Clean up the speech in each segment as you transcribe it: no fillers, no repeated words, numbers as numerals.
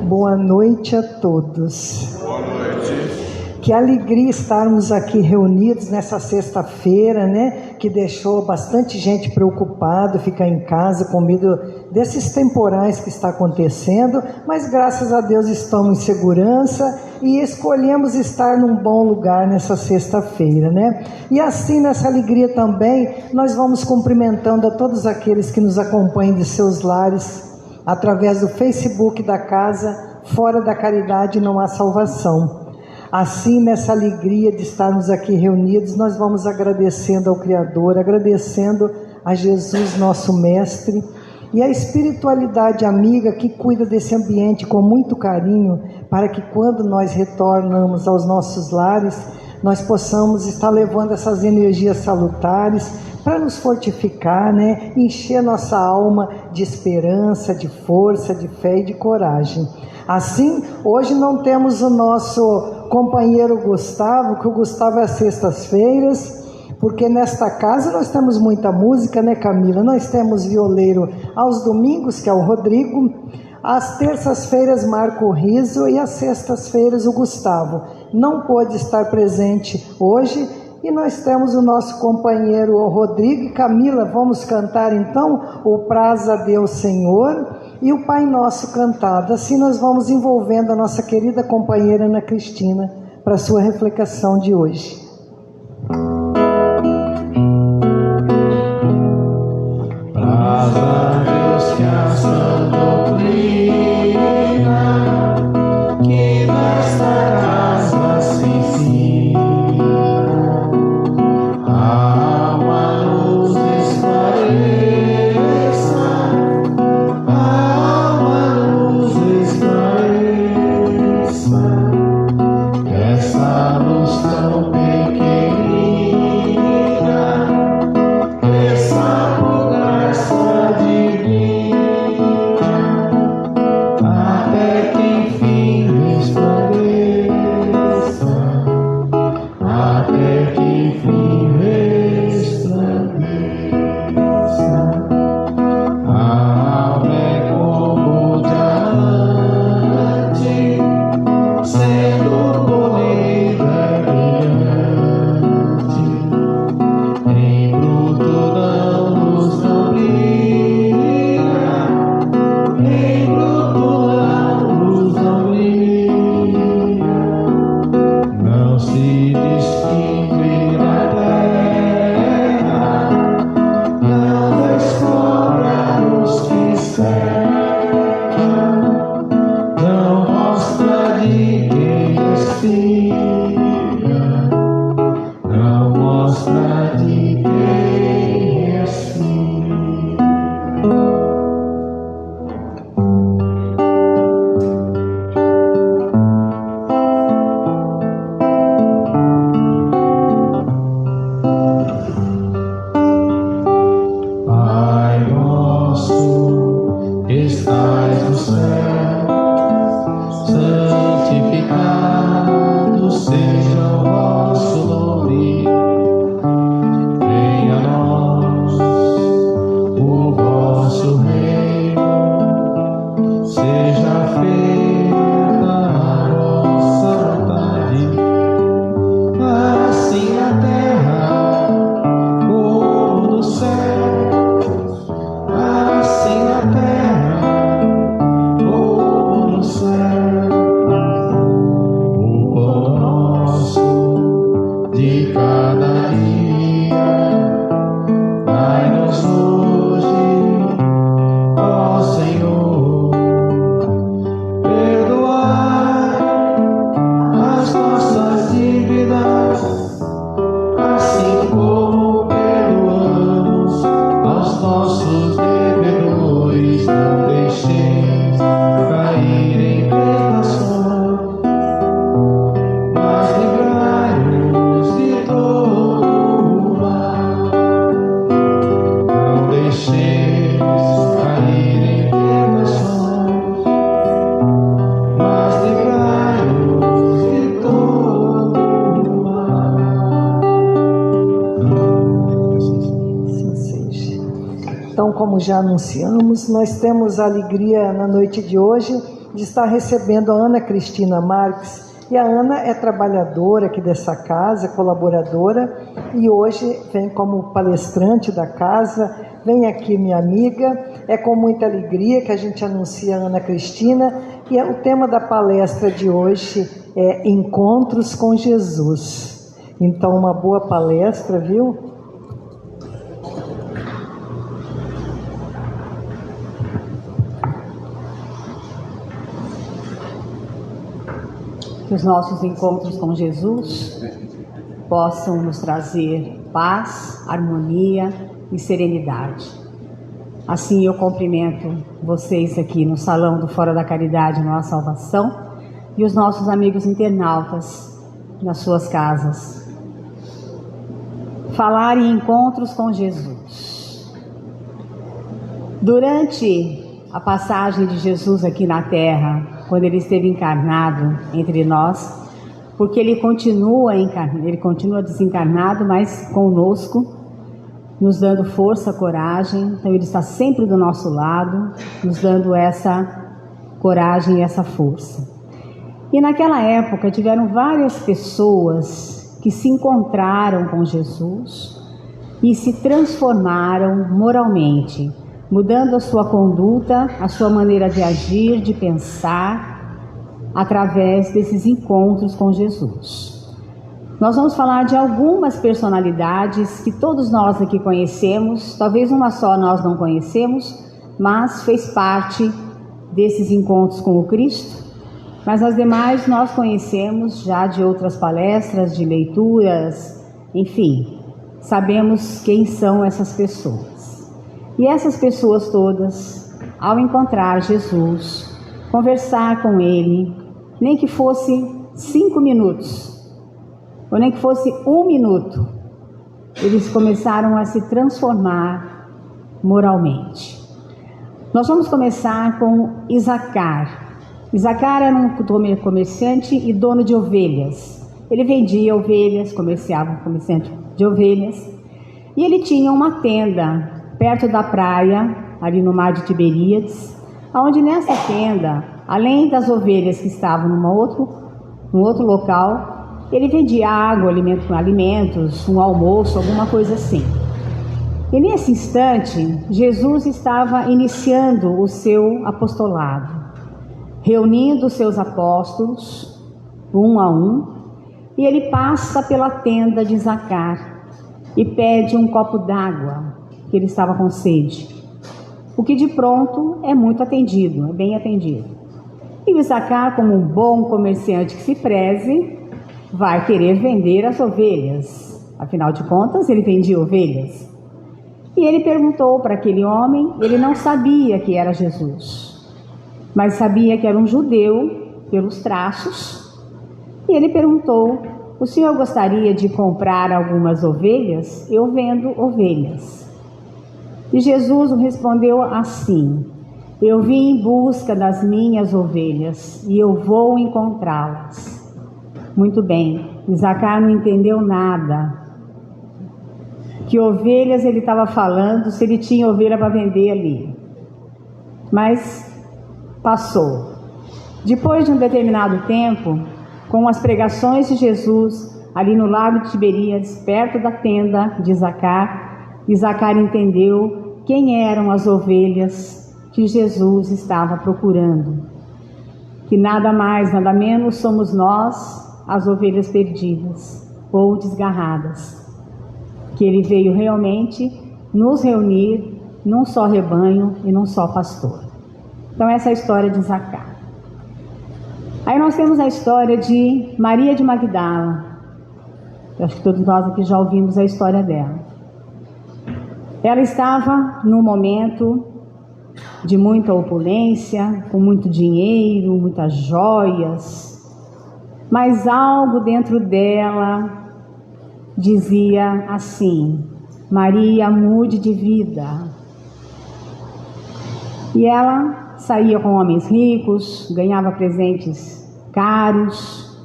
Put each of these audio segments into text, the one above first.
Boa noite a todos. Boa noite. Que alegria estarmos aqui reunidos nessa sexta-feira, né? Que deixou bastante gente preocupada, ficar em casa com medo desses temporais que está acontecendo, mas graças a Deus estamos em segurança e escolhemos estar num bom lugar nessa sexta-feira, né? E assim, nessa alegria também, nós vamos cumprimentando a todos aqueles que nos acompanham de seus lares, através do Facebook da casa. Fora da caridade não há salvação. Assim, nessa alegria de estarmos aqui reunidos, nós vamos agradecendo ao Criador, agradecendo a Jesus, nosso Mestre, e a espiritualidade amiga que cuida desse ambiente com muito carinho, para que quando nós retornamos aos nossos lares, nós possamos estar levando essas energias salutares para nos fortificar, né? Encher nossa alma de esperança, de força, de fé e de coragem. Assim, hoje não temos o nosso companheiro Gustavo, que o Gustavo é às sextas-feiras, porque nesta casa nós temos muita música, né, Camila? Nós temos violeiro aos domingos, que é o Rodrigo, às terças-feiras Marco Riso e às sextas-feiras o Gustavo. Não pôde estar presente hoje e nós temos o nosso companheiro Rodrigo e Camila. Vamos cantar então o Praza a Deus Senhor e o Pai Nosso cantado. Assim nós vamos envolvendo a nossa querida companheira Ana Cristina para a sua reflexão de hoje. Praza a Deus que a sã doutrina que nesta casa se ensina, a uma luz esclareça, a uma luz esclareça, essa luz tão pequenina, essa graça divina, até que enfim resplandeça, até que enfim resplandeça. A alma é como diamante, sendo polida brilhante, em bruto não luz não brilha, em bruto não luz não brilha, não se distingue na terra, não descobre a luz que cerca, não mostra de quem respira, não mostra de quem respira. Pai nosso, que estais no céu, santificado seja o vosso nome. Venha a nós o vosso reino, seja feita a vossa vontade, assim na terra como no céu, assim na terra como no céu. O pão nosso de cada dia dai-nos hoje, ó Senhor. Perdoai as nossas dívidas, assim como perdoamos aos nossos devedores. Não deixeis cair em tentação, mas livrai-nos de todo o mal. Não deixeis cair em tentação, mas livrai-nos de todo o mal. Assim seja. Então, como já anunciamos, nós temos a alegria na noite de hoje de estar recebendo a Ana Cristina Marques. E a Ana é trabalhadora aqui dessa casa, colaboradora, e hoje vem como palestrante da casa. Vem aqui, minha amiga, é com muita alegria que a gente anuncia a Ana Cristina, e o tema da palestra de hoje é Encontros com Jesus. Então, uma boa palestra, viu? Que os nossos encontros com Jesus possam nos trazer paz, harmonia e serenidade. Assim eu cumprimento vocês aqui no Salão do Fora da Caridade, Nossa Salvação, e os nossos amigos internautas nas suas casas. Falar em encontros com Jesus. Durante a passagem de Jesus aqui na Terra, quando ele esteve encarnado entre nós, porque ele continua desencarnado, mas conosco, nos dando força, coragem. Então ele está sempre do nosso lado, nos dando essa coragem e essa força. E naquela época tiveram várias pessoas que se encontraram com Jesus e se transformaram moralmente, mudando a sua conduta, a sua maneira de agir, de pensar, através desses encontros com Jesus. Nós vamos falar de algumas personalidades que todos nós aqui conhecemos, talvez uma só nós não conhecemos, mas fez parte desses encontros com o Cristo, mas as demais nós conhecemos já de outras palestras, de leituras, enfim, sabemos quem são essas pessoas. E essas pessoas todas, ao encontrar Jesus, conversar com Ele, nem que fosse 5 minutos, ou nem que fosse 1 minuto, eles começaram a se transformar moralmente. Nós vamos começar com Isacar. Isacar era um comerciante e dono de ovelhas. Ele vendia ovelhas, comerciante de ovelhas, e ele tinha uma tenda perto da praia, ali no mar de Tiberíades, onde nessa tenda, além das ovelhas que estavam num outro local, ele vendia água, alimentos, um almoço, alguma coisa assim. E nesse instante, Jesus estava iniciando o seu apostolado, reunindo os seus apóstolos, um a um, e ele passa pela tenda de Isacar e pede um copo d'água, que ele estava com sede. O que de pronto é muito atendido, é bem atendido. E o Isacar, como um bom comerciante que se preze, vai querer vender as ovelhas. Afinal de contas, ele vendia ovelhas. E ele perguntou para aquele homem, ele não sabia que era Jesus, mas sabia que era um judeu pelos traços. E ele perguntou: o senhor gostaria de comprar algumas ovelhas? Eu vendo ovelhas. E Jesus respondeu assim: eu vim em busca das minhas ovelhas e eu vou encontrá-las. Muito bem, Isacar não entendeu nada. Que ovelhas ele estava falando, se ele tinha ovelha para vender ali. Mas passou. Depois de um determinado tempo, com as pregações de Jesus ali no lago de Tiberíades, perto da tenda de Isacar, Isacar entendeu quem eram as ovelhas que Jesus estava procurando. Que nada mais, nada menos somos nós, as ovelhas perdidas ou desgarradas. Que ele veio realmente nos reunir num só rebanho e num só pastor. Então essa é a história de Isacar. Aí nós temos a história de Maria de Magdala. Eu acho que todos nós aqui já ouvimos a história dela. Ela estava num momento de muita opulência, com muito dinheiro, muitas joias, mas algo dentro dela dizia assim: Maria, mude de vida. E ela saía com homens ricos, ganhava presentes caros.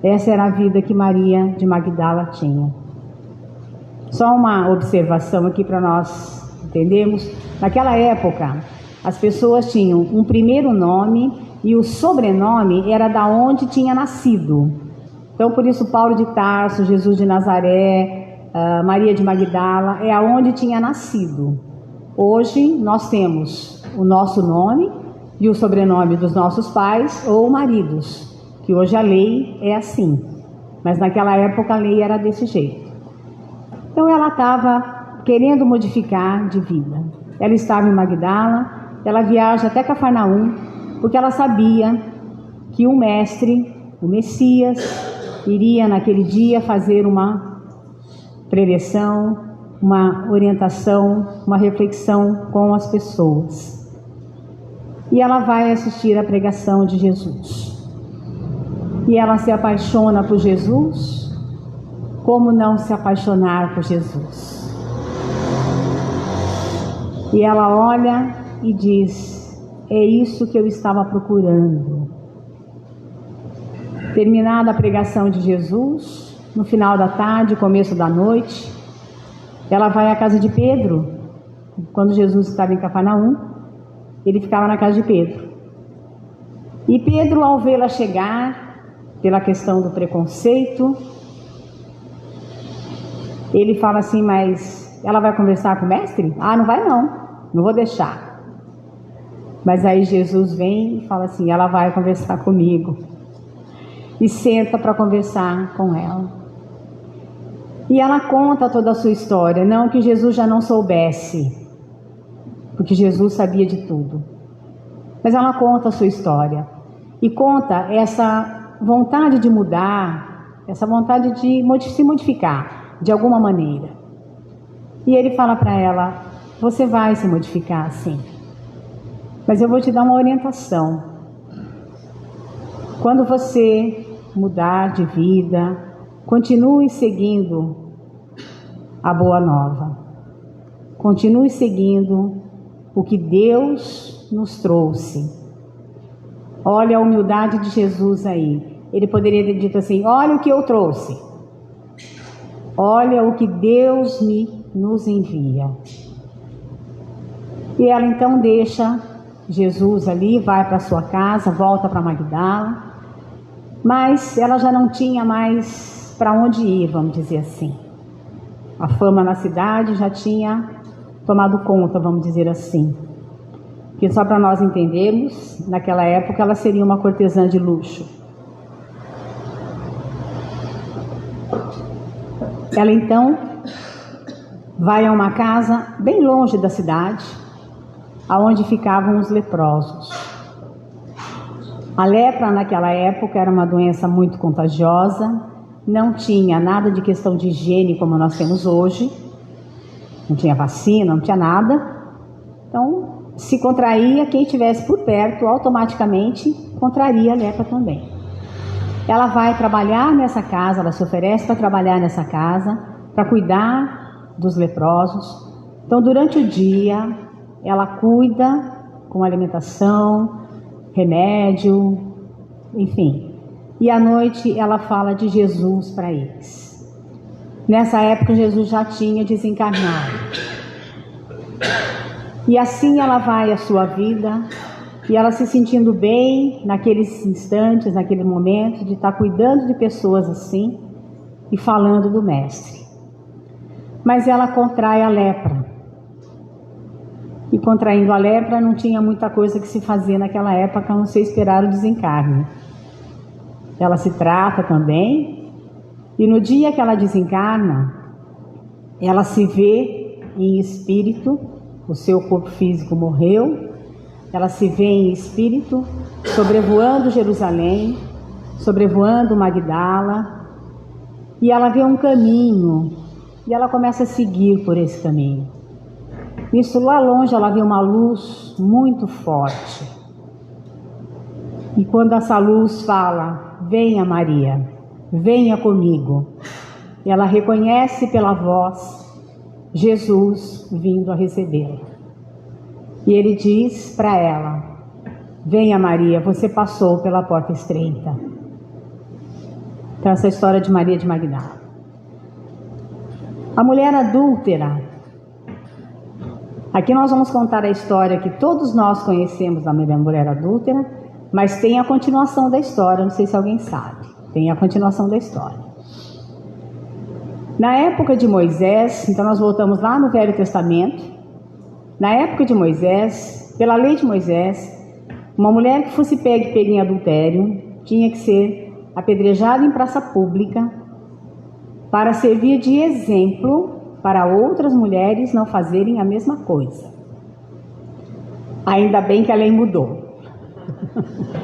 Essa era a vida que Maria de Magdala tinha. Só uma observação aqui para nós entendermos. Naquela época, as pessoas tinham um primeiro nome e o sobrenome era da onde tinha nascido. Então, por isso, Paulo de Tarso, Jesus de Nazaré, Maria de Magdala, é aonde tinha nascido. Hoje, nós temos o nosso nome e o sobrenome dos nossos pais ou maridos, que hoje a lei é assim. Mas naquela época a lei era desse jeito. Então, ela estava querendo modificar de vida. Ela estava em Magdala, ela viaja até Cafarnaum, porque ela sabia que o mestre, o Messias, iria naquele dia fazer uma preleção, uma orientação, uma reflexão com as pessoas. E ela vai assistir a pregação de Jesus. E ela se apaixona por Jesus. Como não se apaixonar por Jesus? E ela olha e diz: é isso que eu estava procurando. Terminada a pregação de Jesus, no final da tarde, começo da noite, ela vai à casa de Pedro. Quando Jesus estava em Cafarnaum, ele ficava na casa de Pedro. E Pedro, ao vê-la chegar, pela questão do preconceito, ele fala assim: mas ela vai conversar com o mestre? Ah, não vai não vou deixar. Mas aí Jesus vem e fala assim: ela vai conversar comigo. E senta para conversar com ela. E ela conta toda a sua história, não que Jesus já não soubesse, porque Jesus sabia de tudo. Mas ela conta a sua história e conta essa vontade de mudar, essa vontade de se modificar de alguma maneira. E ele fala para ela: você vai se modificar sim, mas eu vou te dar uma orientação. Quando você mudar de vida, continue seguindo a boa nova. Continue seguindo o que Deus nos trouxe. Olha a humildade de Jesus aí. Ele poderia ter dito assim: olha o que eu trouxe. Olha o que Deus nos envia. E ela então deixa Jesus ali, vai para sua casa, volta para Magdala. Mas ela já não tinha mais para onde ir, vamos dizer assim. A fama na cidade já tinha tomado conta, vamos dizer assim. Que só para nós entendermos, naquela época ela seria uma cortesã de luxo. Ela então vai a uma casa bem longe da cidade, aonde ficavam os leprosos. A lepra naquela época era uma doença muito contagiosa, não tinha nada de questão de higiene como nós temos hoje, não tinha vacina, não tinha nada. Então, se contraía, quem estivesse por perto automaticamente contraria a lepra também. Ela vai trabalhar nessa casa, ela se oferece para trabalhar nessa casa, para cuidar dos leprosos. Então, durante o dia, ela cuida com alimentação, remédio, enfim. E à noite ela fala de Jesus para eles. Nessa época Jesus já tinha desencarnado. E assim ela vai a sua vida, e ela se sentindo bem naqueles instantes, naquele momento de estar cuidando de pessoas assim e falando do Mestre. Mas ela contrai a lepra. E contraindo a lepra, não tinha muita coisa que se fazer naquela época, a não ser esperar o desencarne. Ela se trata também, e no dia que ela desencarna, ela se vê em espírito, o seu corpo físico morreu, ela se vê em espírito, sobrevoando Jerusalém, sobrevoando Magdala, e ela vê um caminho, e ela começa a seguir por esse caminho. Isso lá longe ela vê uma luz muito forte. E quando essa luz fala: venha Maria, venha comigo, ela reconhece pela voz Jesus vindo a recebê-la. E ele diz para ela: venha Maria, você passou pela porta estreita. Então essa história de Maria de Magdala. A mulher adúltera. Aqui nós vamos contar a história que todos nós conhecemos da mulher adúltera, Mas tem a continuação da história, não sei se alguém sabe. Tem a continuação da história. Na época de Moisés, então nós voltamos lá no Velho Testamento. Na época de Moisés, pela lei de Moisés, uma mulher que fosse pega em adultério tinha que ser apedrejada em praça pública para servir de exemplo para outras mulheres não fazerem a mesma coisa. Ainda bem que a lei mudou.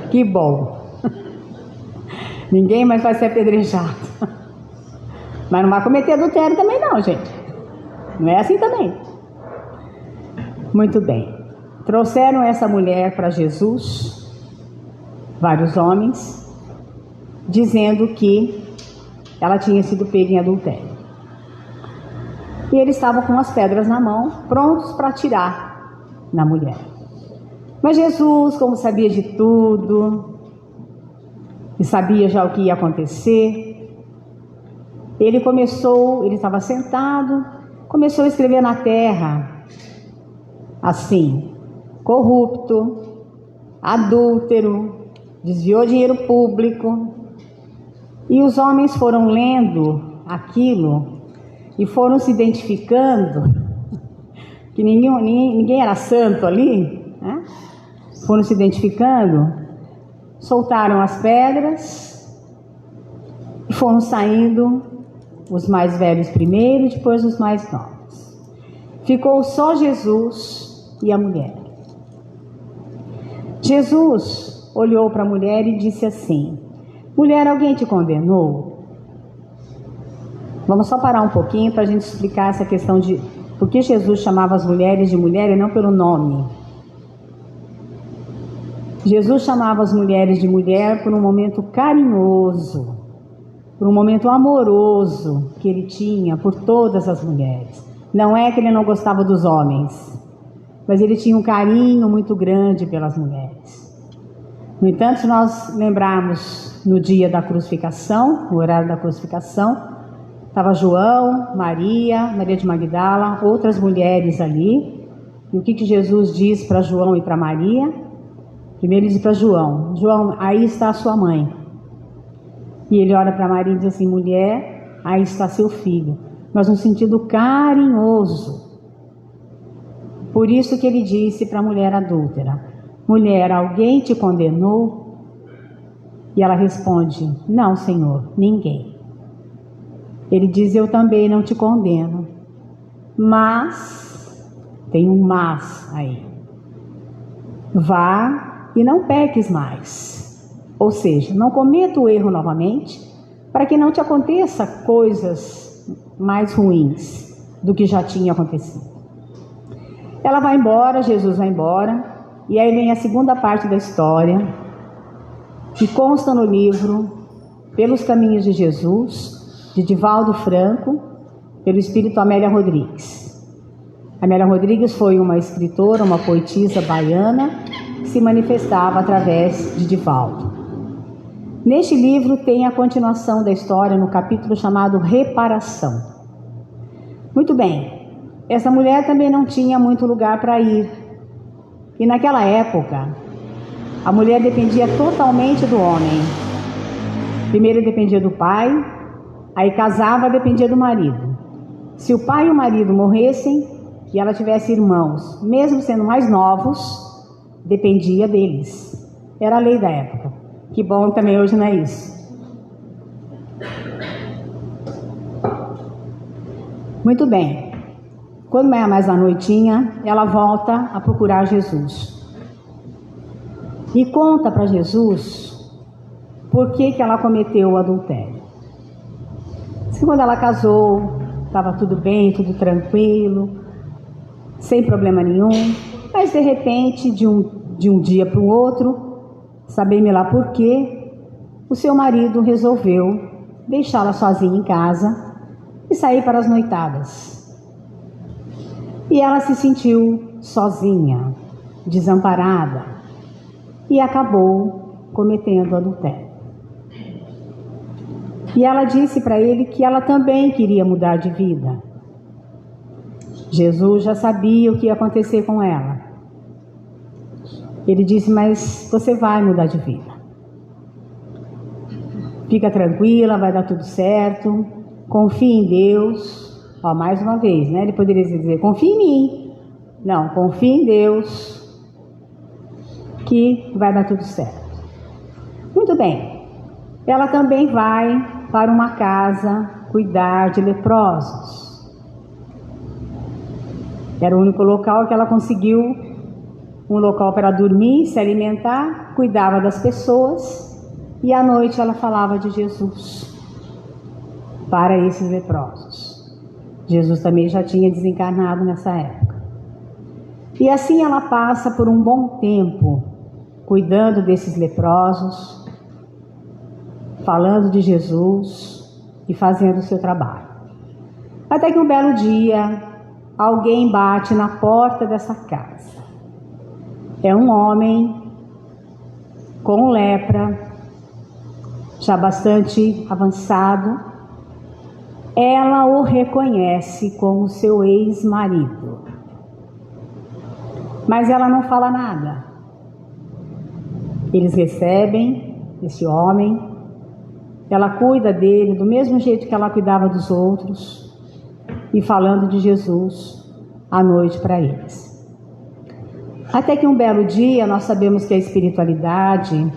Que bom. Ninguém mais vai ser apedrejado. Mas não vai cometer adultério também não, gente. Não é assim também. Muito bem. Trouxeram essa mulher para Jesus, vários homens, dizendo que ela tinha sido pega em adultério. E eles estavam com as pedras na mão, prontos para atirar na mulher. Mas Jesus, como sabia de tudo, e sabia já o que ia acontecer, ele estava sentado, começou a escrever na terra, assim, corrupto, adúltero, desviou dinheiro público. E os homens foram lendo aquilo e foram se identificando, que ninguém era santo ali, né? Foram se identificando, soltaram as pedras e foram saindo, os mais velhos primeiro, depois os mais novos. Ficou só Jesus e a mulher. Jesus olhou para a mulher e disse assim: mulher, alguém te condenou? Vamos só parar um pouquinho para a gente explicar essa questão de por que Jesus chamava as mulheres de mulher e não pelo nome. Jesus chamava as mulheres de mulher por um momento carinhoso, por um momento amoroso que ele tinha por todas as mulheres. Não é que ele não gostava dos homens, mas ele tinha um carinho muito grande pelas mulheres. No entanto, se nós lembrarmos no dia da crucificação, no horário da crucificação, estava João, Maria de Magdala, outras mulheres ali. E o que Jesus diz para João e para Maria? Primeiro ele diz para João: João, aí está a sua mãe. E ele olha para Maria e diz assim: mulher, aí está seu filho. Mas no sentido carinhoso. Por isso que ele disse para a mulher adúltera: mulher, alguém te condenou? E ela responde: não, Senhor, ninguém. Ele diz: eu também não te condeno. Mas, tem um mas aí. Vá e não peques mais. Ou seja, não cometa o erro novamente, para que não te aconteça coisas mais ruins do que já tinha acontecido. Ela vai embora, Jesus vai embora, e aí vem a segunda parte da história, que consta no livro Pelos Caminhos de Jesus, de Divaldo Franco, pelo espírito Amélia Rodrigues. Amélia Rodrigues foi uma escritora, uma poetisa baiana, que se manifestava através de Divaldo. Neste livro tem a continuação da história no capítulo chamado Reparação. Muito bem, essa mulher também não tinha muito lugar para ir. E naquela época, a mulher dependia totalmente do homem. Primeiro dependia do pai, aí casava, dependia do marido. Se o pai e o marido morressem e ela tivesse irmãos, mesmo sendo mais novos, dependia deles. Era a lei da época. Que bom, também hoje não é isso. Muito bem. Quando é mais à noitinha, ela volta a procurar Jesus. E conta para Jesus por que ela cometeu o adultério. Quando ela casou, estava tudo bem, tudo tranquilo, sem problema nenhum. Mas de repente, de um dia para o outro, saber-me lá por quê, o seu marido resolveu deixá-la sozinha em casa e sair para as noitadas. E ela se sentiu sozinha, desamparada, e acabou cometendo adultério. E ela disse para ele que ela também queria mudar de vida. Jesus já sabia o que ia acontecer com ela. Ele disse: mas você vai mudar de vida. Fica tranquila, vai dar tudo certo. Confie em Deus. Ó, mais uma vez, né? Ele poderia dizer: confie em mim. Não, confie em Deus, que vai dar tudo certo. Muito bem. Ela também vai para uma casa cuidar de leprosos. Era o único local que ela conseguiu, um local para dormir, se alimentar, cuidava das pessoas, e à noite ela falava de Jesus para esses leprosos. Jesus também já tinha desencarnado nessa época. E assim ela passa por um bom tempo, cuidando desses leprosos, falando de Jesus e fazendo o seu trabalho. Até que um belo dia, alguém bate na porta dessa casa. É um homem com lepra, já bastante avançado. Ela o reconhece como seu ex-marido. Mas ela não fala nada. Eles recebem esse homem. Ela cuida dele do mesmo jeito que ela cuidava dos outros. E falando de Jesus à noite para eles. Até que um belo dia, nós sabemos que a espiritualidade,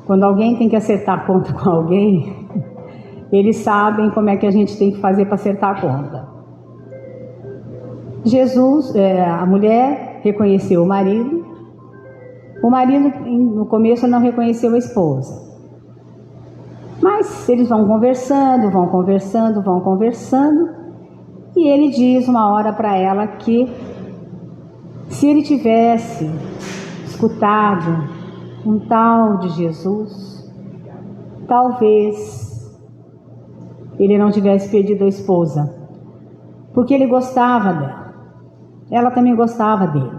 quando alguém tem que acertar a conta com alguém, eles sabem como é que a gente tem que fazer para acertar a conta. A mulher reconheceu o marido. O marido, no começo, não reconheceu a esposa. Mas eles vão conversando, e ele diz uma hora para ela que se ele tivesse escutado um tal de Jesus, talvez ele não tivesse perdido a esposa, porque ele gostava dela, ela também gostava dele.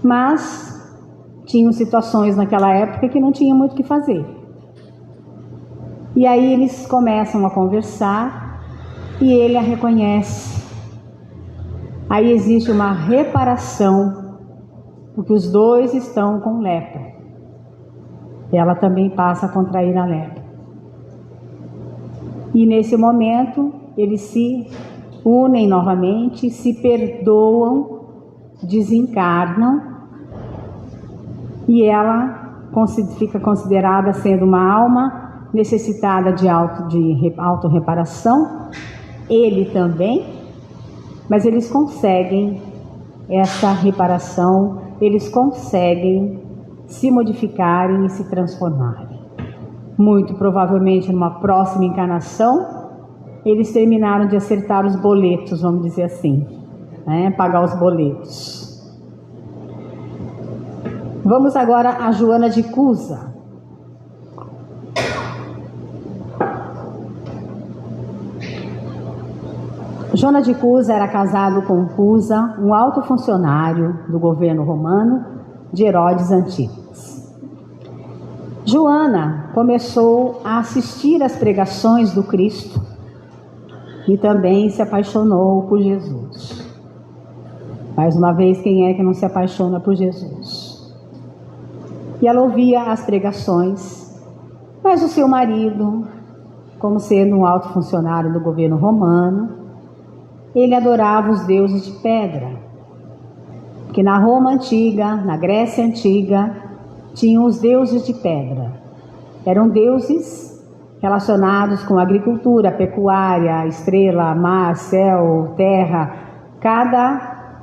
Mas tinham situações naquela época que não tinha muito o que fazer. E aí eles começam a conversar e ele a reconhece. Aí existe uma reparação, porque os dois estão com lepra. Ela também passa a contrair a lepra. E nesse momento, eles se unem novamente, se perdoam, desencarnam, e ela fica considerada sendo uma alma necessitada de autorreparação. Ele também, mas eles conseguem essa reparação, eles conseguem se modificarem e se transformarem. Muito provavelmente numa próxima encarnação, eles terminaram de acertar os boletos, vamos dizer assim, né? Pagar os boletos. Vamos agora a Joana de Cusa. Joana de Cusa era casado com Cusa, um alto funcionário do governo romano de Herodes Antipas. Joana começou a assistir às pregações do Cristo e também se apaixonou por Jesus. Mais uma vez, quem é que não se apaixona por Jesus? E ela ouvia as pregações, mas o seu marido, como sendo um alto funcionário do governo romano, ele adorava os deuses de pedra, porque na Roma antiga, na Grécia antiga, tinham os deuses de pedra. Eram deuses relacionados com agricultura, pecuária, estrela, mar, céu, terra. Cada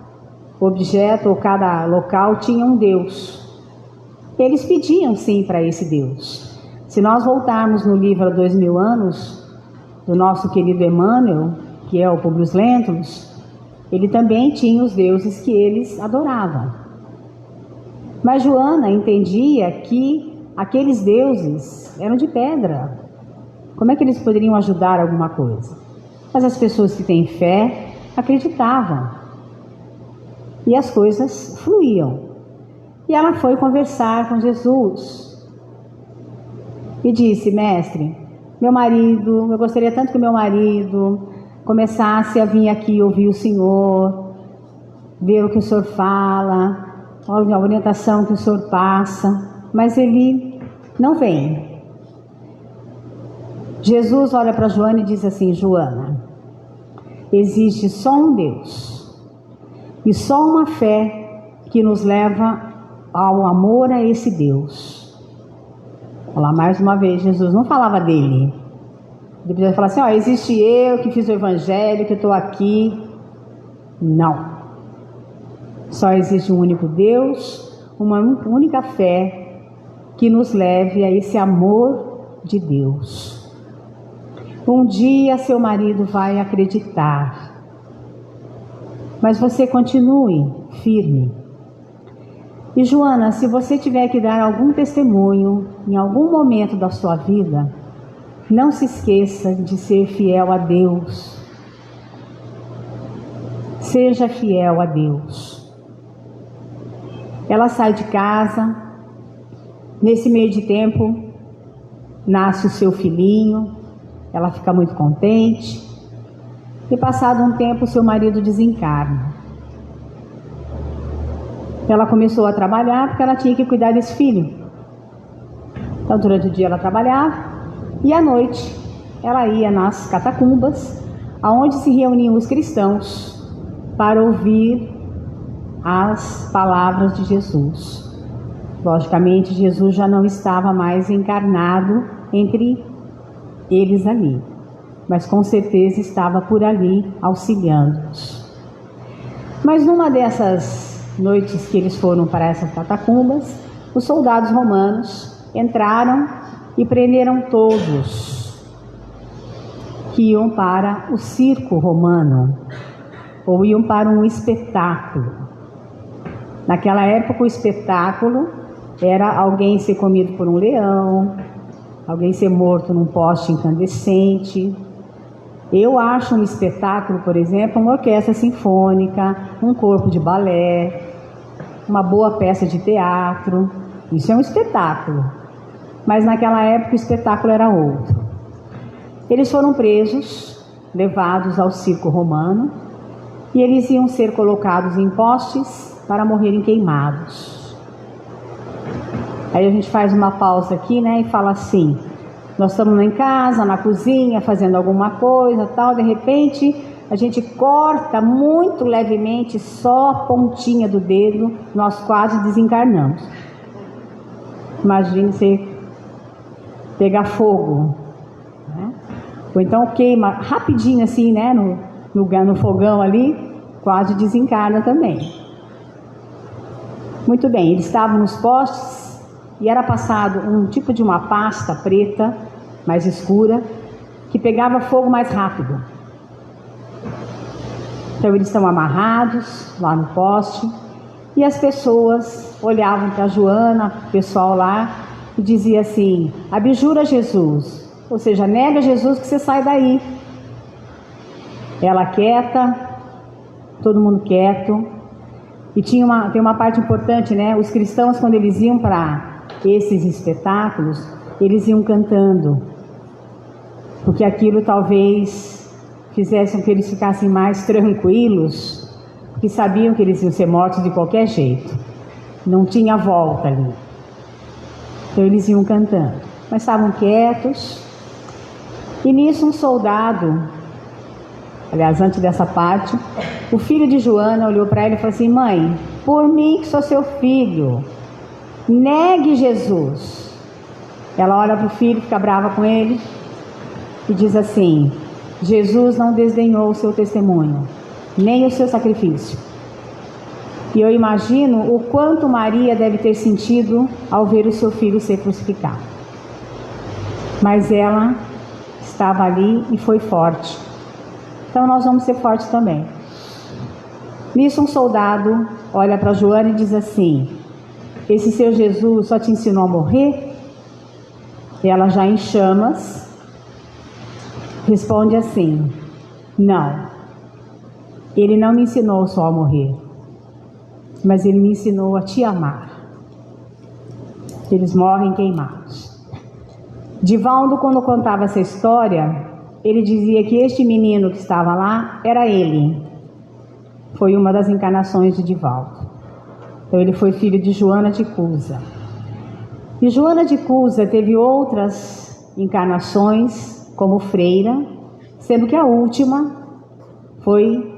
objeto ou cada local tinha um deus. Eles pediam sim para esse Deus. Se nós voltarmos no livro há 2000 anos, do nosso querido Emmanuel, que é o Publius Lentulus, ele também tinha os deuses que eles adoravam. Mas Joana entendia que aqueles deuses eram de pedra. Como é que eles poderiam ajudar alguma coisa? Mas as pessoas que têm fé acreditavam. E as coisas fluíam. E ela foi conversar com Jesus. E disse: mestre, meu marido, eu gostaria tanto que meu marido começasse a vir aqui ouvir o Senhor, ver o que o Senhor fala. olha a orientação que o senhor passa, mas ele não vem. Jesus olha para Joana e diz assim: Joana, existe só um Deus e só uma fé que nos leva ao amor a esse Deus. Vou lá mais uma vez, Jesus não falava dele. Ele podia falar assim: ó, existe eu que fiz o evangelho, que estou aqui. Não. Só existe um único Deus, uma única fé que nos leve a esse amor de Deus. Um dia seu marido vai acreditar, mas você continue firme. E Joana, se você tiver que dar algum testemunho em algum momento da sua vida, não se esqueça de ser fiel a Deus. Seja fiel a Deus. Ela sai de casa, nesse meio de tempo, nasce o seu filhinho, ela fica muito contente, e passado um tempo, seu marido desencarna. Ela começou a trabalhar porque ela tinha que cuidar desse filho. Então, durante o dia ela trabalhava, e à noite ela ia nas catacumbas, aonde se reuniam os cristãos para ouvir as palavras de Jesus. Logicamente, Jesus já não estava mais encarnado entre eles ali, mas com certeza estava por ali auxiliando-os. Mas numa dessas noites que eles foram para essas catacumbas, os soldados romanos entraram e prenderam todos que iam para o circo romano, ou iam para um espetáculo. Naquela época, o espetáculo era alguém ser comido por um leão, alguém ser morto num poste incandescente. Eu acho um espetáculo, por exemplo, uma orquestra sinfônica, um corpo de balé, uma boa peça de teatro. Isso é um espetáculo. Mas naquela época o espetáculo era outro. Eles foram presos, levados ao circo romano, e eles iam ser colocados em postes para morrerem queimados. Aí a gente faz uma pausa aqui, né, e fala assim: nós estamos em casa, na cozinha, fazendo alguma coisa, tal, de repente a gente corta muito levemente, só a pontinha do dedo, nós quase desencarnamos. Imagine você pegar fogo, né? Ou então queima rapidinho assim, né, no fogão ali, quase desencarna também. Muito bem, eles estavam nos postes e era passado um tipo de uma pasta preta, mais escura, que pegava fogo mais rápido. Então eles estão amarrados lá no poste e as pessoas olhavam para Joana, o pessoal lá, e dizia assim: abjura Jesus, ou seja, nega Jesus que você sai daí. Ela quieta, todo mundo quieto. E tem uma parte importante, né? Os cristãos, quando eles iam para esses espetáculos, eles iam cantando, porque aquilo talvez fizesse com que eles ficassem mais tranquilos, porque sabiam que eles iam ser mortos de qualquer jeito, não tinha volta ali. Então eles iam cantando, mas estavam quietos. E nisso um soldado, aliás, antes dessa parte, o filho de Joana olhou para ela e falou assim: mãe, por mim que sou seu filho, negue Jesus. Ela olha para o filho, fica brava com ele e diz assim: Jesus não desdenhou o seu testemunho, nem o seu sacrifício. E eu imagino o quanto Maria deve ter sentido ao ver o seu filho ser crucificado. Mas ela estava ali e foi forte. Então nós vamos ser fortes também. Nisso um soldado olha para Joana e diz assim: esse seu Jesus só te ensinou a morrer? E ela, já em chamas, responde assim: não, ele não me ensinou só a morrer, mas ele me ensinou a te amar. Eles morrem queimados. Divaldo, quando contava essa história, ele dizia que este menino que estava lá era ele. Foi uma das encarnações de Divaldo. Então ele foi filho de Joana de Cusa. E Joana de Cusa teve outras encarnações como freira, sendo que a última foi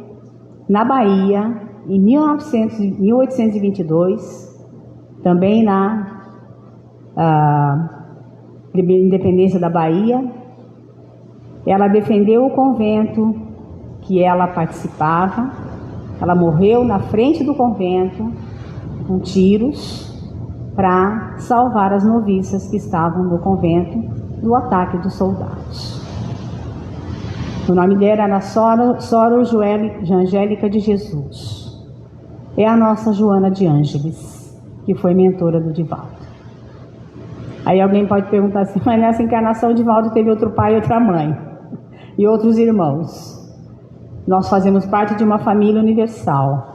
na Bahia, em 1822, também na independência da Bahia. Ela defendeu o convento que ela participava. Ela morreu na frente do convento com tiros para salvar as noviças que estavam no convento do ataque dos soldados. O nome dela era Soro Angélica de Jesus. É a nossa Joana de Ângeles, que foi mentora do Divaldo. Aí alguém pode perguntar assim, mas nessa encarnação o Divaldo teve outro pai e outra mãe, e outros irmãos. Nós fazemos parte de uma família universal.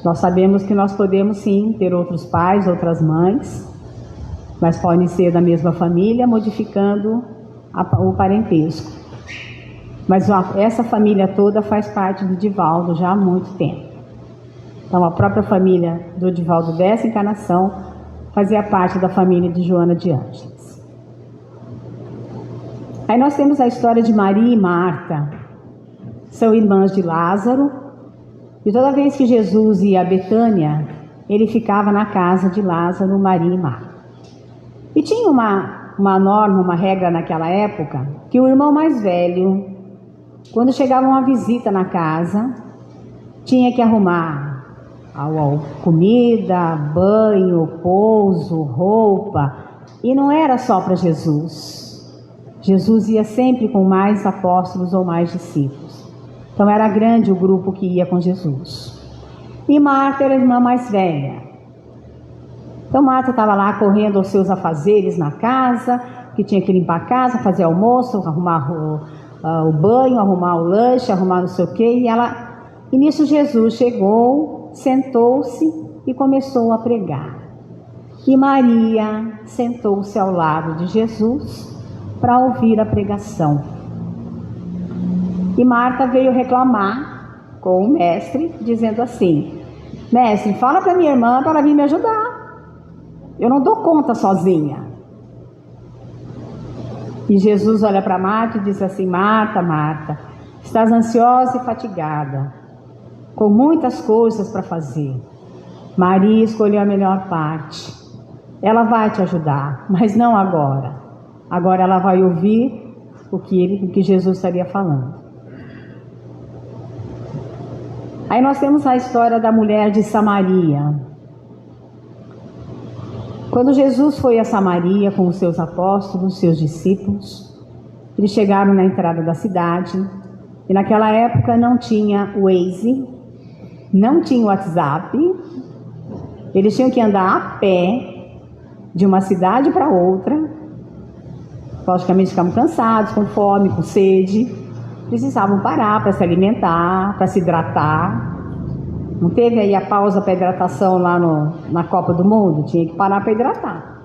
Nós sabemos que nós podemos sim ter outros pais, outras mães, mas podem ser da mesma família, modificando o parentesco. Mas essa família toda faz parte do Divaldo já há muito tempo. Então a própria família do Divaldo dessa encarnação fazia parte da família de Joana de Ângeles. Aí nós temos a história de Maria e Marta. São irmãs de Lázaro. E toda vez que Jesus ia a Betânia, ele ficava na casa de Lázaro, Maria e Marta. E tinha uma norma, uma regra naquela época, que o irmão mais velho, quando chegava uma visita na casa, tinha que arrumar comida, banho, pouso, roupa. E não era só para Jesus. Jesus ia sempre com mais apóstolos ou mais discípulos. Então era grande o grupo que ia com Jesus. E Marta era a irmã mais velha. Então Marta estava lá correndo aos seus afazeres na casa, que tinha que limpar a casa, fazer almoço, arrumar o banho, arrumar o lanche, arrumar não sei o quê. E nisso Jesus chegou, sentou-se e começou a pregar. E Maria sentou-se ao lado de Jesus para ouvir a pregação. E Marta veio reclamar com o mestre, dizendo assim: mestre, fala para minha irmã para ela vir me ajudar. Eu não dou conta sozinha. E Jesus olha para Marta e diz assim: Marta, Marta, estás ansiosa e fatigada, com muitas coisas para fazer. Maria escolheu a melhor parte. Ela vai te ajudar, mas não agora. Agora ela vai ouvir o que Jesus estaria falando. Aí nós temos a história da mulher de Samaria. Quando Jesus foi a Samaria com os seus apóstolos, seus discípulos, eles chegaram na entrada da cidade, e naquela época não tinha Waze, não tinha WhatsApp, eles tinham que andar a pé de uma cidade para outra. Logicamente ficavam cansados, com fome, com sede, precisavam parar para se alimentar, para se hidratar. Não teve aí a pausa para hidratação lá na Copa do Mundo? Tinha que parar para hidratar.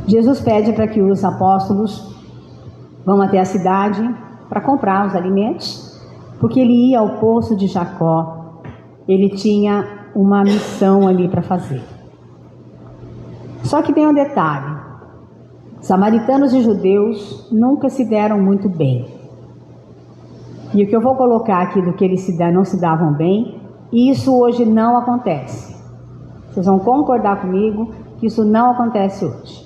Jesus pede para que os apóstolos vão até a cidade para comprar os alimentos, porque ele ia ao poço de Jacó. Ele tinha uma missão ali para fazer. Só que tem um detalhe: samaritanos e judeus nunca se deram muito bem. E o que eu vou colocar aqui do que eles não se davam bem, isso hoje não acontece. Vocês vão concordar comigo que isso não acontece hoje.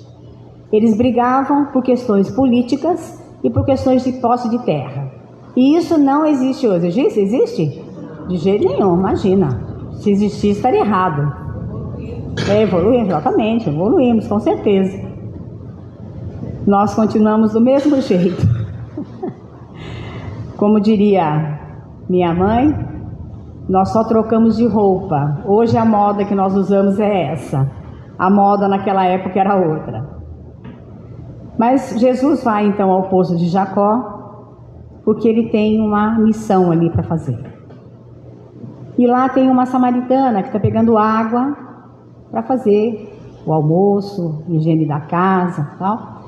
Eles brigavam por questões políticas e por questões de posse de terra. E isso não existe hoje. Existe? De jeito nenhum, imagina. Se existir, estaria errado. Evoluímos, exatamente, evoluímos, com certeza. Nós continuamos do mesmo jeito. Como diria minha mãe, nós só trocamos de roupa. Hoje a moda que nós usamos é essa. A moda naquela época era outra. Mas Jesus vai então ao poço de Jacó, porque ele tem uma missão ali para fazer. E lá tem uma samaritana que está pegando água para fazer o almoço, higiene da casa e tal.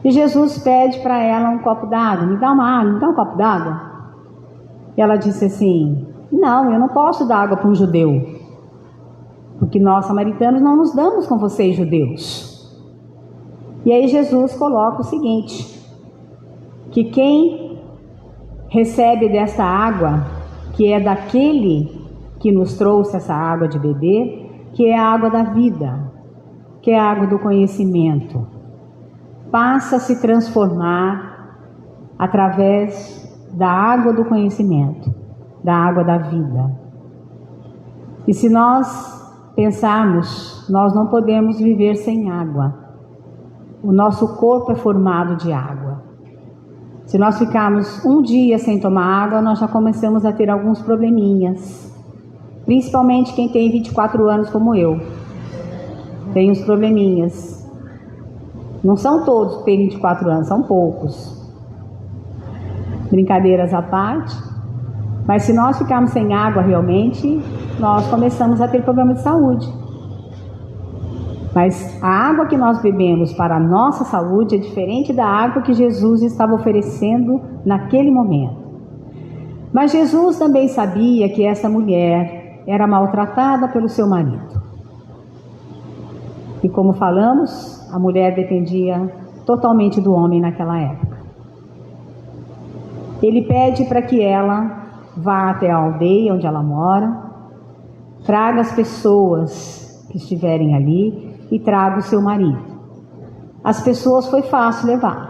E Jesus pede para ela um copo d'água. Me dá uma água, me dá um copo d'água. E ela disse assim: não, eu não posso dar água para um judeu, porque nós samaritanos não nos damos com vocês judeus. E aí Jesus coloca o seguinte, que quem recebe desta água, que é daquele que nos trouxe essa água de beber, que é a água da vida, que é a água do conhecimento, passa a se transformar através da água do conhecimento, da água da vida. E se nós pensarmos, nós não podemos viver sem água. O nosso corpo é formado de água. Se nós ficarmos um dia sem tomar água, nós já começamos a ter alguns probleminhas. Principalmente quem tem 24 anos como eu. Tem uns probleminhas. Não são todos que têm 24 anos, são poucos. Brincadeiras à parte. Mas se nós ficarmos sem água realmente, nós começamos a ter problema de saúde. Mas a água que nós bebemos para a nossa saúde é diferente da água que Jesus estava oferecendo naquele momento. Mas Jesus também sabia que essa mulher era maltratada pelo seu marido. E como falamos, a mulher dependia totalmente do homem naquela época. Ele pede para que ela vá até a aldeia onde ela mora, traga as pessoas que estiverem ali e traga o seu marido. As pessoas foi fácil levar.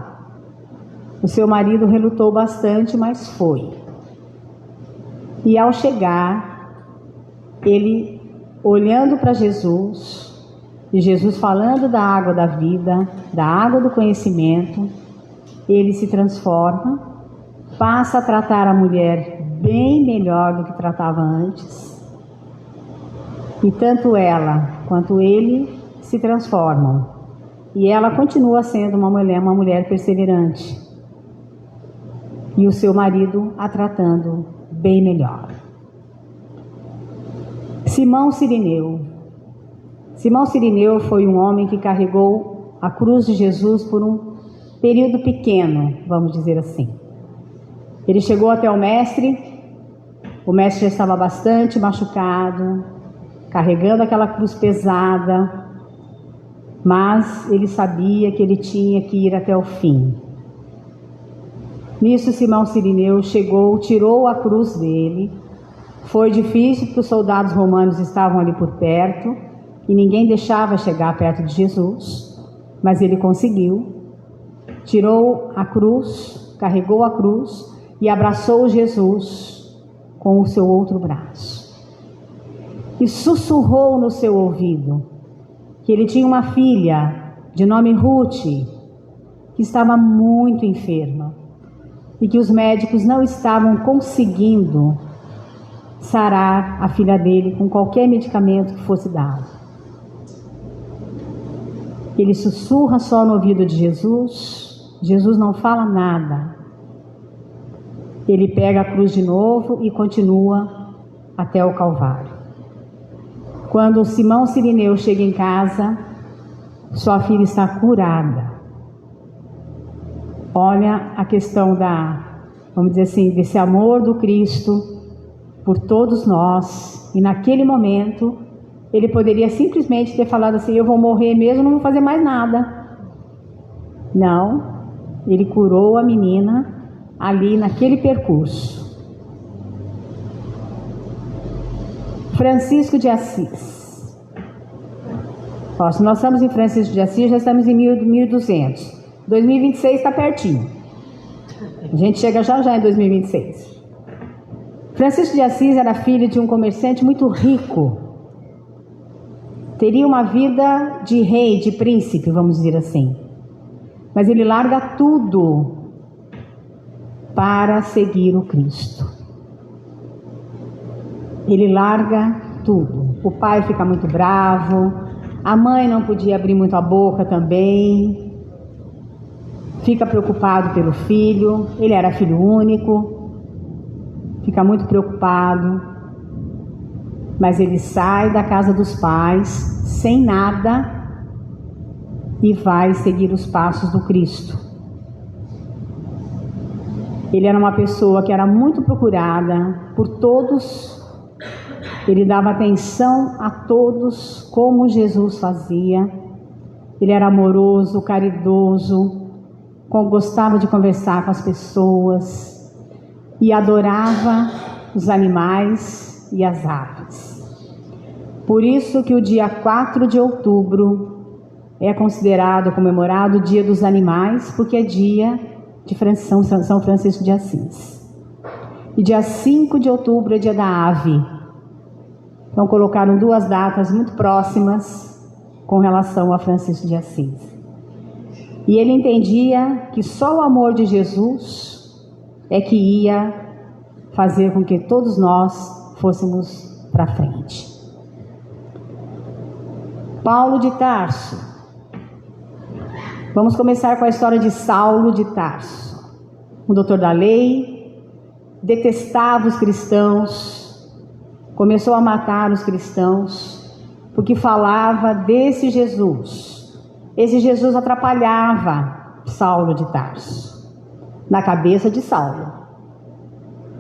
O seu marido relutou bastante, mas foi. E ao chegar, ele olhando para Jesus, e Jesus falando da água da vida, da água do conhecimento, ele se transforma, passa a tratar a mulher bem melhor do que tratava antes. E tanto ela quanto ele se transformam. E ela continua sendo uma mulher perseverante. E o seu marido a tratando bem melhor. Simão Cirineu. Simão Cirineu foi um homem que carregou a cruz de Jesus por um período pequeno, vamos dizer assim. Ele chegou até o mestre já estava bastante machucado, carregando aquela cruz pesada, mas ele sabia que ele tinha que ir até o fim. Nisso Simão Cirineu chegou, tirou a cruz dele. Foi difícil porque os soldados romanos estavam ali por perto e ninguém deixava chegar perto de Jesus, mas ele conseguiu. Tirou a cruz, carregou a cruz e abraçou Jesus com o seu outro braço. E sussurrou no seu ouvido que ele tinha uma filha de nome Ruth, que estava muito enferma e que os médicos não estavam conseguindo sarar a filha dele com qualquer medicamento que fosse dado. Ele sussurra só no ouvido de Jesus, Jesus não fala nada. Ele pega a cruz de novo e continua até o Calvário. Quando Simão Cirineu chega em casa, sua filha está curada. Olha a questão vamos dizer assim, desse amor do Cristo por todos nós. E naquele momento, ele poderia simplesmente ter falado assim, eu vou morrer mesmo, não vou fazer mais nada. Não, ele curou a menina ali naquele percurso. Francisco de Assis. Se nós estamos em Francisco de Assis, já estamos em 1200. 2026 está pertinho. A gente chega já em 2026. Francisco de Assis era filho de um comerciante muito rico. Teria uma vida de rei, de príncipe, vamos dizer assim. Mas ele larga tudo para seguir o Cristo. Ele larga tudo. O pai fica muito bravo, a mãe não podia abrir muito a boca também, fica preocupado pelo filho, ele era filho único, fica muito preocupado, mas ele sai da casa dos pais sem nada e vai seguir os passos do Cristo. Ele era uma pessoa que era muito procurada por todos. Ele dava atenção a todos, como Jesus fazia. Ele era amoroso, caridoso, gostava de conversar com as pessoas e adorava os animais e as aves. Por isso que o dia 4 de outubro é considerado, comemorado, o Dia dos Animais, porque é dia de São Francisco de Assis. E dia 5 de outubro é dia da ave. Então colocaram duas datas muito próximas com relação a Francisco de Assis. E ele entendia que só o amor de Jesus é que ia fazer com que todos nós fôssemos para frente. Paulo de Tarso. Vamos começar com a história de Saulo de Tarso. Um doutor da lei, detestava os cristãos, começou a matar os cristãos, porque falava desse Jesus. Esse Jesus atrapalhava Saulo de Tarso, na cabeça de Saulo.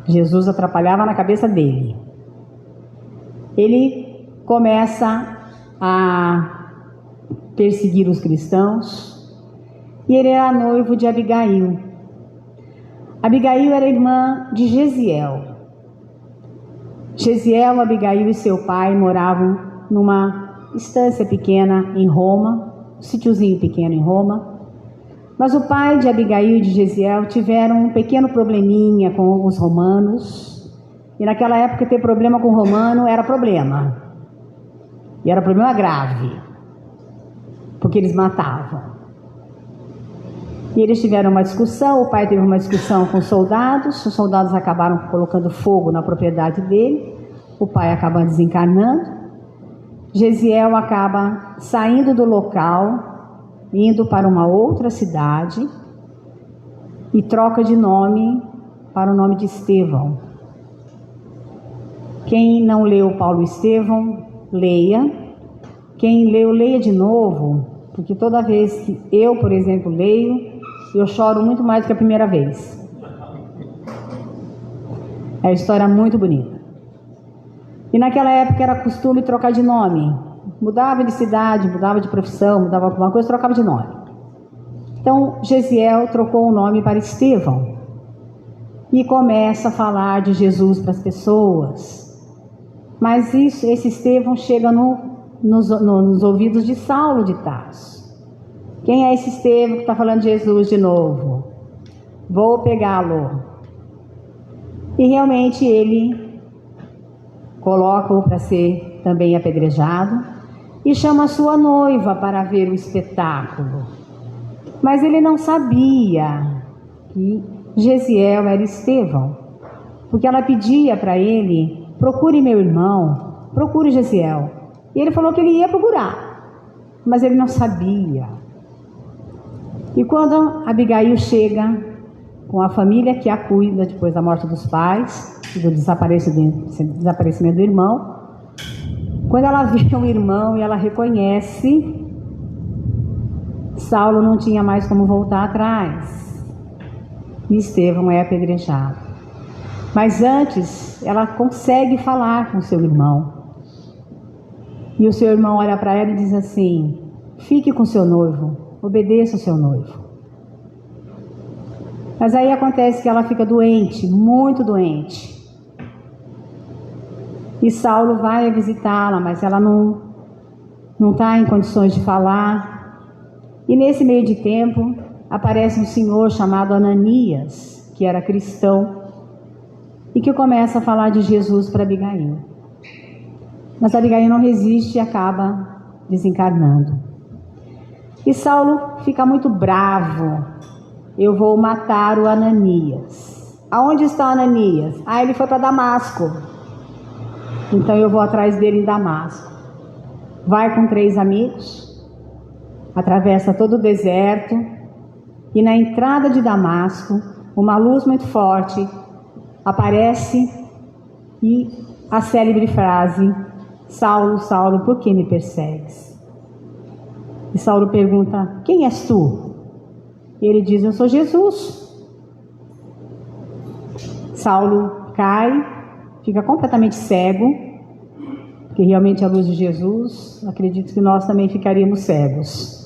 Jesus atrapalhava na cabeça dele. Ele começa a perseguir os cristãos e ele era noivo de Abigail. Abigail era irmã de Gesiel. Gesiel, Abigail e seu pai moravam numa estância pequena em Roma, um sítiozinho pequeno em Roma. Mas o pai de Abigail e de Gesiel tiveram um pequeno probleminha com os romanos. E naquela época ter problema com o romano era problema. E era problema grave, porque eles matavam. E eles tiveram uma discussão, o pai teve uma discussão com os soldados acabaram colocando fogo na propriedade dele, o pai acaba desencarnando. Gesiel acaba saindo do local, indo para uma outra cidade e troca de nome para o nome de Estevão. Quem não leu Paulo e Estevão, leia. Quem leu, leia de novo, porque toda vez que eu, por exemplo, leio, eu choro muito mais do que a primeira vez. É uma história muito bonita. E naquela época era costume trocar de nome. Mudava de cidade, mudava de profissão, mudava alguma coisa, trocava de nome. Então, Gesiel trocou o nome para Estevão. E começa a falar de Jesus para as pessoas. Mas esse Estevão chega nos ouvidos de Saulo de Tarso. Quem é esse Estevão que está falando de Jesus de novo? Vou pegá-lo. E realmente ele coloca-o para ser também apedrejado e chama a sua noiva para ver o espetáculo. Mas ele não sabia que Gesiel era Estevão, porque ela pedia para ele: procure meu irmão, procure Gesiel. E ele falou que ele ia procurar, mas ele não sabia. E quando Abigail chega com a família que a cuida depois da morte dos pais, do desaparecimento do irmão, quando ela vê o irmão e ela reconhece, Saulo não tinha mais como voltar atrás. E Estevão é apedrejado. Mas antes, ela consegue falar com seu irmão. E o seu irmão olha para ela e diz assim: fique com seu noivo, obedeça o seu noivo. Mas aí acontece que ela fica doente, muito doente. E Saulo vai visitá-la, mas ela não está em condições de falar. E nesse meio de tempo, aparece um senhor chamado Ananias, que era cristão, e que começa a falar de Jesus para Abigail. Mas Abigail não resiste e acaba desencarnando. E Saulo fica muito bravo. Eu vou matar o Ananias. Aonde está o Ananias? Ele foi para Damasco. Então eu vou atrás dele em Damasco. Vai com 3 amigos, atravessa todo o deserto, e na entrada de Damasco, uma luz muito forte aparece e a célebre frase: Saulo, Saulo, por que me persegues? E Saulo pergunta: quem és tu? E ele diz: eu sou Jesus. Saulo cai, fica completamente cego, que realmente a luz de Jesus, acredito que nós também ficaríamos cegos.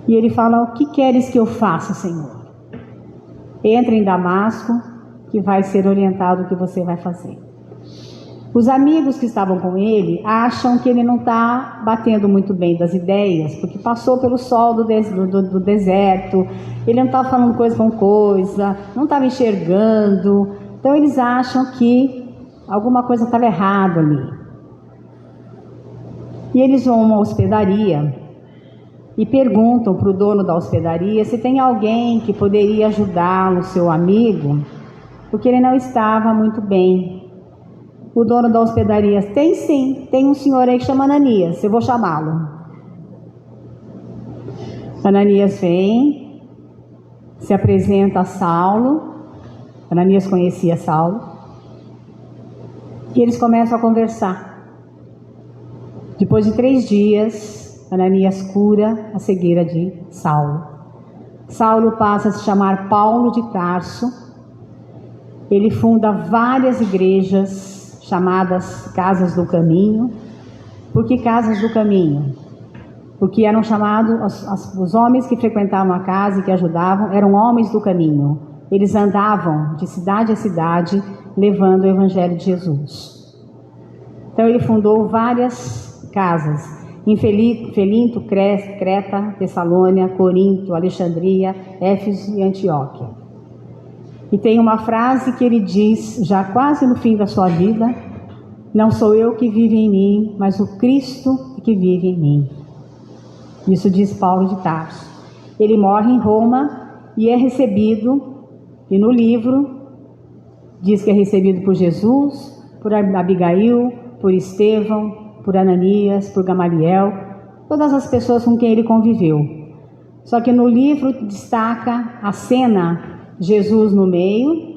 E ele fala: o que queres que eu faça, Senhor? Entra em Damasco, que vai ser orientado o que você vai fazer. Os amigos que estavam com ele acham que ele não está batendo muito bem das ideias, porque passou pelo sol do deserto, ele não estava falando coisa com coisa, não estava enxergando. Então eles acham que alguma coisa estava errada ali. E eles vão a uma hospedaria e perguntam para o dono da hospedaria se tem alguém que poderia ajudá-lo, seu amigo, porque ele não estava muito bem. O dono da hospedaria: tem sim, tem um senhor aí que chama Ananias, eu vou chamá-lo. Ananias vem, se apresenta a Saulo. Ananias conhecia Saulo. E eles começam a conversar. Depois de 3 dias, Ananias cura a cegueira de Saulo. Saulo passa a se chamar Paulo de Tarso. Ele funda várias igrejas chamadas Casas do Caminho. Por que Casas do Caminho? Porque eram chamados, os homens que frequentavam a casa e que ajudavam, eram homens do caminho. Eles andavam de cidade a cidade, levando o Evangelho de Jesus. Então ele fundou várias casas, em Felinto, Creta, Tessalônia, Corinto, Alexandria, Éfeso e Antioquia. E tem uma frase que ele diz, já quase no fim da sua vida: não sou eu que vive em mim, mas o Cristo que vive em mim. Isso diz Paulo de Tarso. Ele morre em Roma e é recebido, e no livro diz que é recebido por Jesus, por Abigail, por Estevão, por Ananias, por Gamaliel, todas as pessoas com quem ele conviveu. Só que no livro destaca a cena, Jesus no meio,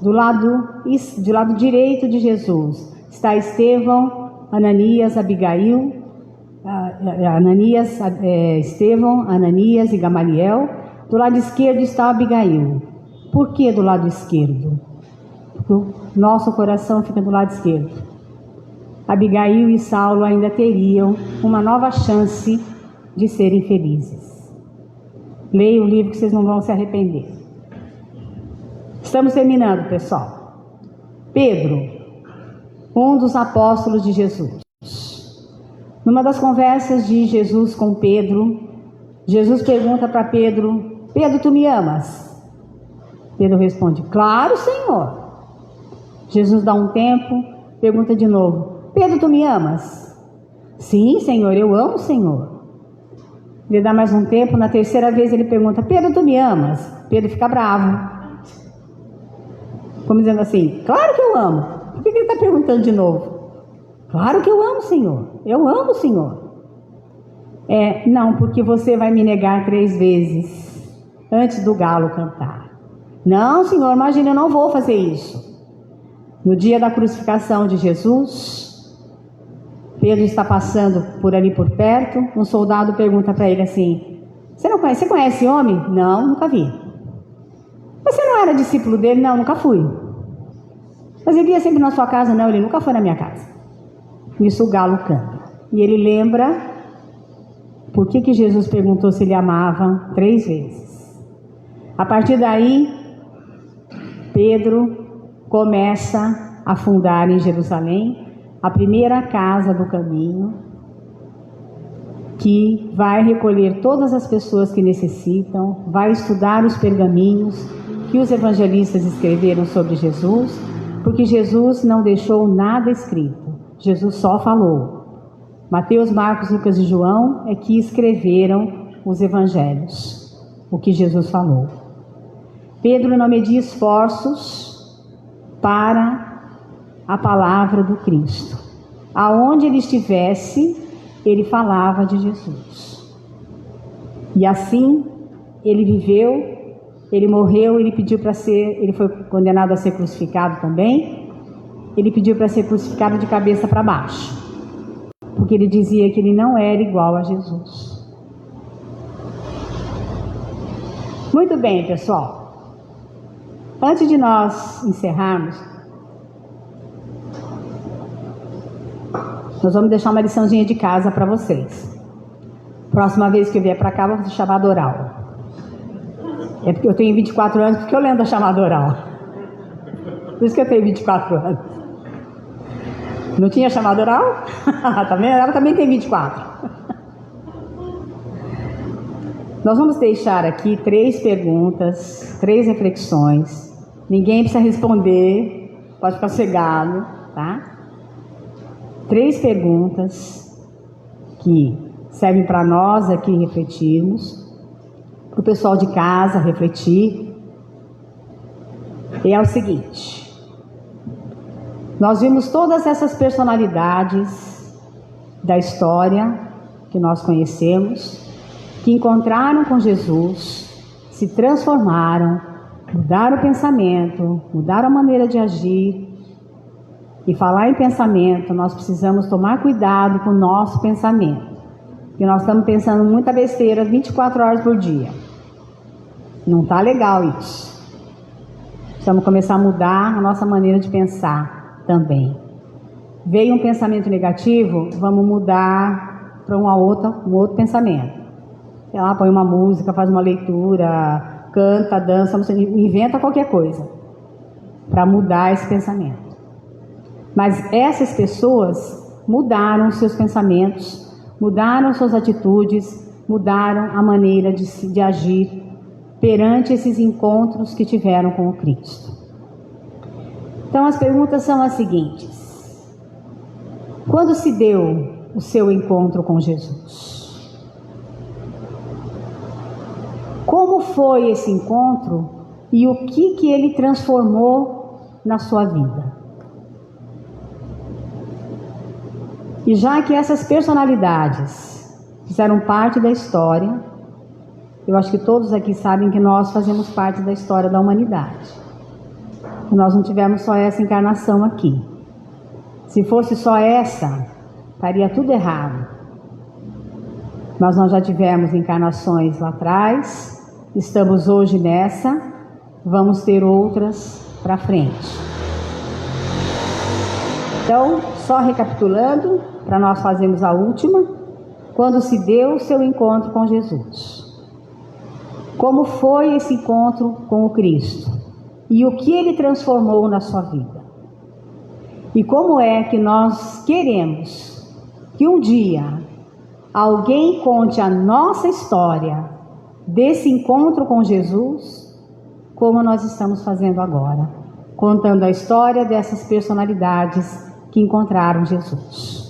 do lado direito de Jesus está Estevão, Ananias, Abigail, Estevão, Ananias e Gamaliel. Do lado esquerdo está Abigail. Por que do lado esquerdo? Porque o nosso coração fica do lado esquerdo. Abigail e Saulo ainda teriam uma nova chance de serem felizes. Leia o livro que vocês não vão se arrepender. Estamos terminando, pessoal. Pedro, um dos apóstolos de Jesus. Numa das conversas de Jesus com Pedro, Jesus pergunta para Pedro: Pedro, tu me amas? Pedro responde: claro, Senhor. Jesus dá um tempo, pergunta de novo: Pedro, tu me amas? Sim, Senhor, eu amo, Senhor. Ele dá mais um tempo, na terceira vez ele pergunta: Pedro, tu me amas? Pedro fica bravo, como dizendo assim: claro que eu amo. Por que ele está perguntando de novo? Claro que eu amo, Senhor. Eu amo, Senhor. Não, porque você vai me negar 3 vezes antes do galo cantar. Não, Senhor, imagina, eu não vou fazer isso. No dia da crucificação de Jesus, Pedro está passando por ali por perto. Um soldado pergunta para ele assim: você conhece esse homem? Não, nunca vi. Você não era discípulo dele? Não, nunca fui. Mas ele ia sempre na sua casa? Não, ele nunca foi na minha casa. Nisso o galo canta. E ele lembra por que Jesus perguntou se ele amava 3 vezes. A partir daí, Pedro começa a fundar em Jerusalém a primeira casa do caminho, que vai recolher todas as pessoas que necessitam, vai estudar os pergaminhos que os evangelistas escreveram sobre Jesus, porque Jesus não deixou nada escrito. Jesus só falou. Mateus, Marcos, Lucas e João é que escreveram os evangelhos, o que Jesus falou. Pedro não media esforços para a palavra do Cristo. Aonde ele estivesse, ele falava de Jesus. E assim ele viveu, ele morreu, ele foi condenado a ser crucificado também. Ele pediu para ser crucificado de cabeça para baixo, porque ele dizia que ele não era igual a Jesus. Muito bem, pessoal. Antes de nós encerrarmos, nós vamos deixar uma liçãozinha de casa para vocês. Próxima vez que eu vier para cá, vou fazer chamada oral. É porque eu tenho 24 anos, porque eu lembro da chamada oral. Por isso que eu tenho 24 anos. Não tinha chamada oral? Tá vendo? Ela também tem 24. Nós vamos deixar aqui 3 perguntas, 3 reflexões. Ninguém precisa responder, pode ficar sossegado, tá? 3 perguntas que servem para nós aqui refletirmos, para o pessoal de casa refletir. E é o seguinte: nós vimos todas essas personalidades da história que nós conhecemos, que encontraram com Jesus, se transformaram, mudaram o pensamento, mudaram a maneira de agir. E falar em pensamento, nós precisamos tomar cuidado com o nosso pensamento, porque nós estamos pensando muita besteira 24 horas por dia. Não está legal isso. Precisamos começar a mudar a nossa maneira de pensar também. Veio um pensamento negativo, vamos mudar para um outro pensamento. Sei lá, põe uma música, faz uma leitura, canta, dança, inventa qualquer coisa para mudar esse pensamento. Mas essas pessoas mudaram seus pensamentos, mudaram suas atitudes, mudaram a maneira de agir perante esses encontros que tiveram com o Cristo. Então as perguntas são as seguintes: quando se deu o seu encontro com Jesus? Como foi esse encontro e o que ele transformou na sua vida? E já que essas personalidades fizeram parte da história, eu acho que todos aqui sabem que nós fazemos parte da história da humanidade. E nós não tivemos só essa encarnação aqui. Se fosse só essa, estaria tudo errado. Mas nós já tivemos encarnações lá atrás, estamos hoje nessa, vamos ter outras para frente. Então, só recapitulando, para nós fazermos a última: quando se deu o seu encontro com Jesus? Como foi esse encontro com o Cristo? E o que ele transformou na sua vida? E como é que nós queremos que um dia alguém conte a nossa história desse encontro com Jesus, como nós estamos fazendo agora, contando a história dessas personalidades que encontraram Jesus.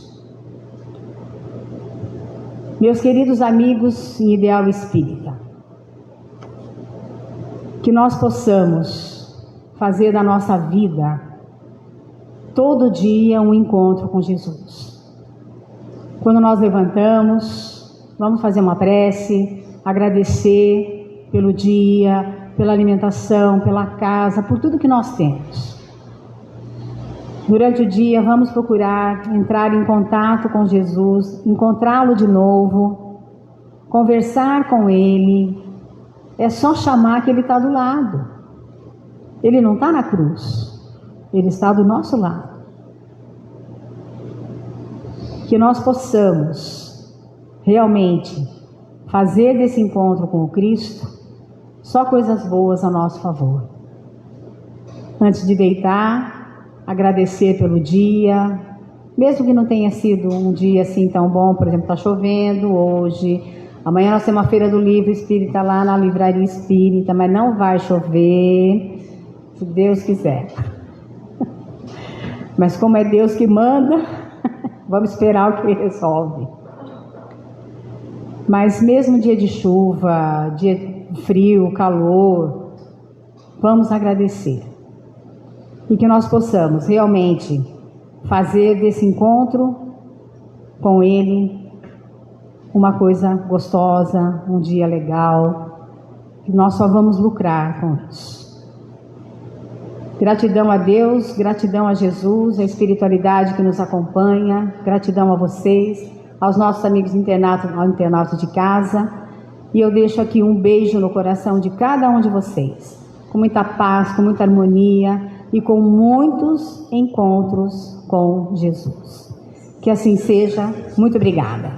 Meus queridos amigos em Ideal Espírita, que nós possamos fazer da nossa vida todo dia um encontro com Jesus. Quando nós levantamos, vamos fazer uma prece, agradecer pelo dia, pela alimentação, pela casa, por tudo que nós temos. Durante o dia, vamos procurar entrar em contato com Jesus, encontrá-lo de novo, conversar com Ele. É só chamar que Ele está do lado. Ele não está na cruz, Ele está do nosso lado. Que nós possamos realmente fazer desse encontro com o Cristo só coisas boas a nosso favor. Antes de deitar, agradecer pelo dia, mesmo que não tenha sido um dia assim tão bom. Por exemplo, está chovendo hoje, amanhã nós temos uma feira do livro espírita lá na livraria espírita, mas não vai chover, se Deus quiser. Mas como é Deus que manda, vamos esperar o que Ele resolve. Mas mesmo dia de chuva, dia frio, calor, vamos agradecer. E que nós possamos realmente fazer desse encontro com Ele uma coisa gostosa, um dia legal, que nós só vamos lucrar com isso. Gratidão a Deus, gratidão a Jesus, a espiritualidade que nos acompanha, gratidão a vocês, aos nossos amigos internautas de casa. E eu deixo aqui um beijo no coração de cada um de vocês. com muita paz, com muita harmonia e com muitos encontros com Jesus. Que assim seja. Muito obrigada.